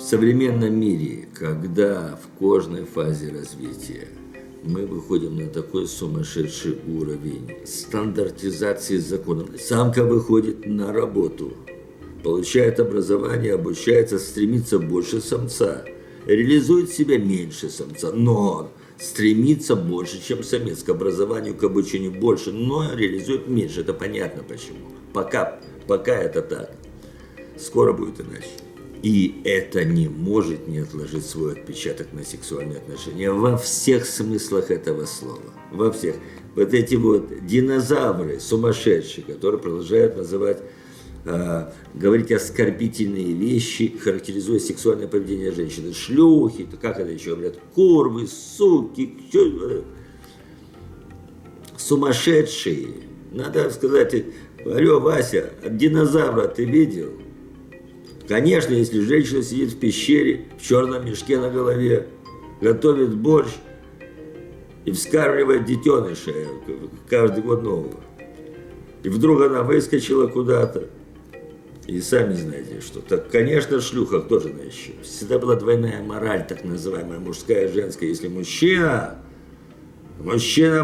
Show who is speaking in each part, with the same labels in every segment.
Speaker 1: В современном мире, когда в кожной фазе развития мы выходим на такой сумасшедший уровень стандартизации законов, самка выходит на работу, получает образование, обучается, стремится больше самца, реализует себя меньше самца, но стремится больше, чем самец, к образованию, к обучению больше, но реализует меньше. Это понятно почему. Пока это так. Скоро будет иначе. И это не может не отложить свой отпечаток на сексуальные отношения во всех смыслах этого слова. Во всех. Вот эти вот динозавры сумасшедшие, которые продолжают называть, говорить оскорбительные вещи, характеризуя сексуальное поведение женщины. Шлюхи, как это еще говорят, курвы, суки, сумасшедшие. Надо сказать, алло, Вася, динозавра ты видел? Конечно, если женщина сидит в пещере, в черном мешке на голове, готовит борщ и вскармливает детеныша каждый год нового. И вдруг она выскочила куда-то, и сами знаете что. Так, конечно, шлюха тоже наищу. Всегда была двойная мораль, так называемая, мужская и женская. Если мужчина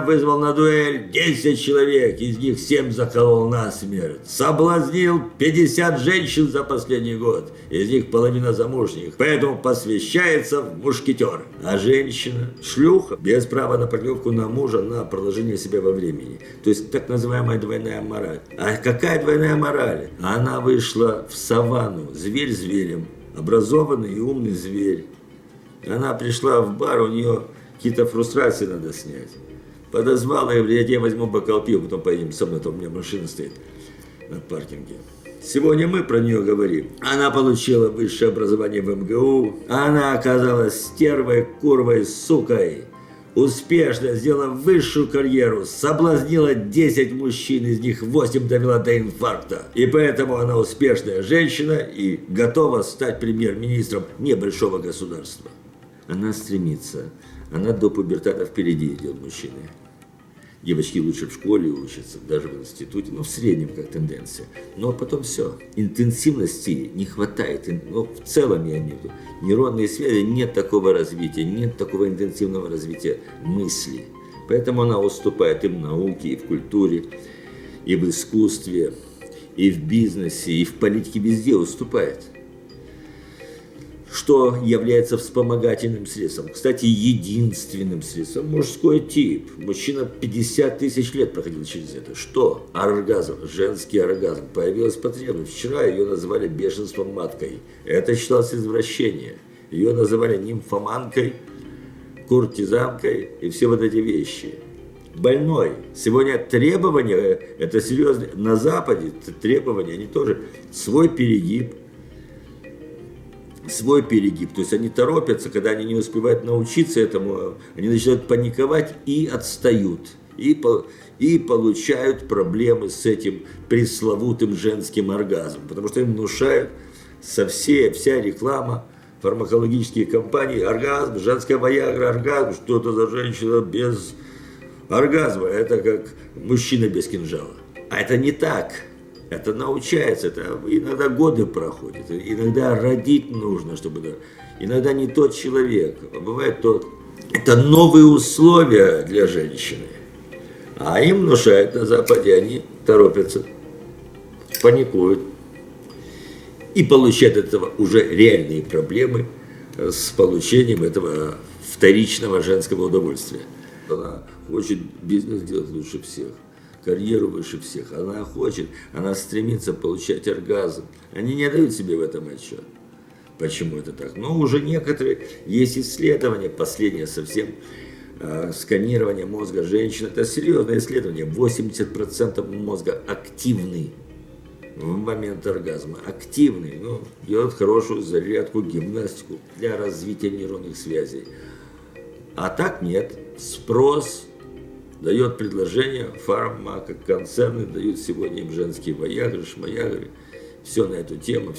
Speaker 1: вызвал на дуэль 10 человек, из них 7 заколол насмерть. Соблазнил 50 женщин за последний год, из них половина замужних, поэтому посвящается в мушкетеры. А женщина, шлюха, без права на продлевку на мужа, на продолжение себя во времени. То есть так называемая двойная мораль. А какая двойная мораль? Она вышла в саванну, зверь зверем, образованный и умный зверь. Она пришла в бар, у нее какие-то фрустрации надо снять. Подозвала и говорит, я тебе возьму бокал пива, потом поедем со мной, там у меня машина стоит на паркинге. Сегодня мы про нее говорим. Она получила высшее образование в МГУ, она оказалась стервой, курвой, сукой, успешно сделала высшую карьеру, соблазнила 10 мужчин, из них 8 довела до инфаркта. И поэтому она успешная женщина и готова стать премьер-министром небольшого государства. Она стремится. Она до пубертата впереди идет мужчины. Девочки лучше в школе учатся, даже в институте, в среднем как тенденция. Но потом все. Интенсивности не хватает. В целом, я имею в виду, нейронные связи, нет такого развития, нет такого интенсивного развития мысли. Поэтому она уступает и в науке, и в культуре, и в искусстве, и в бизнесе, и в политике, везде уступает. Что является вспомогательным средством. Кстати, единственным средством. Мужской тип. Мужчина 50 тысяч лет проходил через это. Что? Оргазм. Женский оргазм. Появилась потребность. Вчера ее называли бешенством маткой. Это считалось извращение. Ее называли нимфоманкой, куртизанкой и все вот эти вещи. Больной. Сегодня требования, это серьезно. На Западе требования, они тоже свой перегиб. То есть они торопятся, когда они не успевают научиться этому, они начинают паниковать и отстают, и получают проблемы с этим пресловутым женским оргазмом, потому что им внушают вся реклама, фармакологические компании, оргазм, женская виагра, оргазм, что это за женщина без оргазма, это как мужчина без кинжала. А это не так. Это научается, это иногда годы проходят, иногда родить нужно, чтобы... Иногда не тот человек, а бывает тот. Это новые условия для женщины. А им внушают на Западе, они торопятся, паникуют. И получают от этого уже реальные проблемы с получением этого вторичного женского удовольствия. Она хочет бизнес делать лучше всех. Карьеру выше всех. Она хочет, она стремится получать оргазм. Они не дают себе в этом отчет. Почему это так? Но уже некоторые, есть исследования, последнее совсем, сканирование мозга женщин. Это серьезное исследование. 80% мозга активны в момент оргазма. Активны. Делают хорошую зарядку, гимнастику для развития нейронных связей. А так нет. Спрос дает предложение, фармакоконцерны дают сегодня им женские виагры, шмаягры, все на эту тему.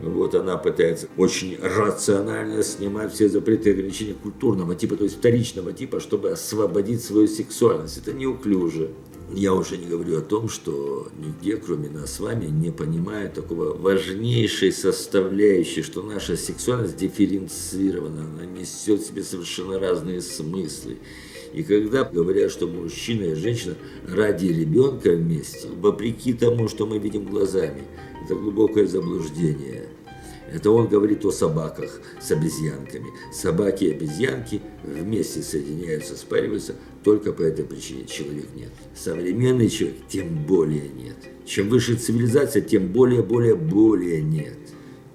Speaker 1: Вот она пытается очень рационально снимать все запреты и ограничения культурного типа, то есть вторичного типа, чтобы освободить свою сексуальность. Это неуклюже, Я уже не говорю о том, что нигде, кроме нас с вами, не понимают такого важнейшей составляющей, что наша сексуальность дифференцирована, она несет в себе совершенно разные смыслы. И когда говорят, что мужчина и женщина ради ребенка вместе, вопреки тому, что мы видим глазами, это глубокое заблуждение. Это он говорит о собаках с обезьянками. Собаки и обезьянки вместе соединяются, спариваются только по этой причине. Человек нет. Современный человек тем более нет. Чем выше цивилизация, тем более нет.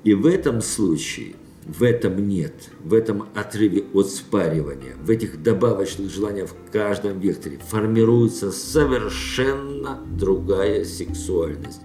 Speaker 1: И в этом случае, в этом нет, в этом отрыве от спаривания, в этих добавочных желаниях в каждом векторе формируется совершенно другая сексуальность.